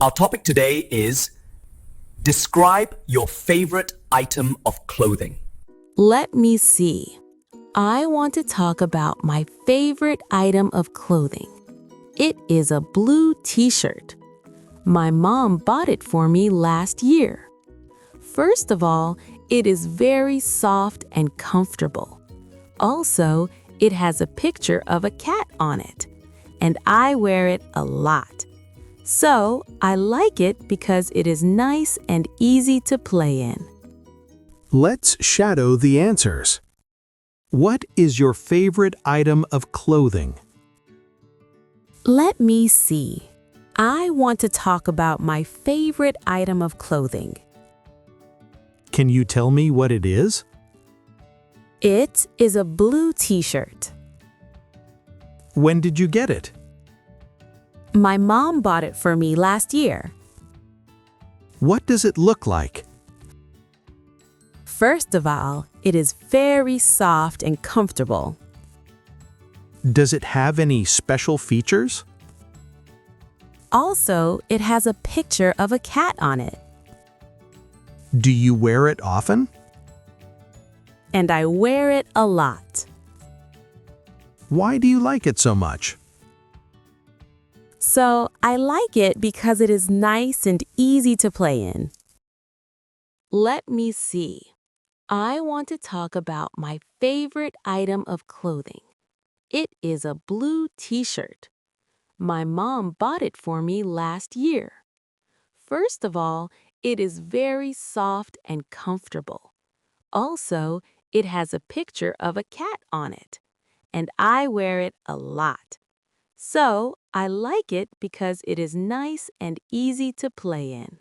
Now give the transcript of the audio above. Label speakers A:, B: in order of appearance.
A: Our topic today is describe your favorite item of clothing.
B: Let me see. I want to talk about my favorite item of clothing. It is a blue t-shirt. My mom bought it for me last year. First of all, it is very soft and comfortable. Also, it has a picture of a cat on it, and I wear it a lot. So, I like it because it is nice and easy to play in.
C: Let's shadow the answers. What is your favorite item of clothing?
B: Let me see. I want to talk about my favorite item of clothing.
C: Can you tell me what it is?
B: It is a blue t-shirt.
C: When did you get it?
B: My mom bought it for me last year.
C: What does it look like?
B: First of all, it is very soft and comfortable.
C: Does it have any special features?
B: Also, it has a picture of a cat on it.
C: Do you wear it often?
B: And I wear it a lot.
C: Why do you like it so much?
B: So, I like it because it is nice and easy to play in. Let me see. I want to talk about my favorite item of clothing. It is a blue t-shirt. My mom bought it for me last year. First of all, it is very soft and comfortable. Also, it has a picture of a cat on it, and I wear it a lot. So, I like it because it is nice and easy to play in.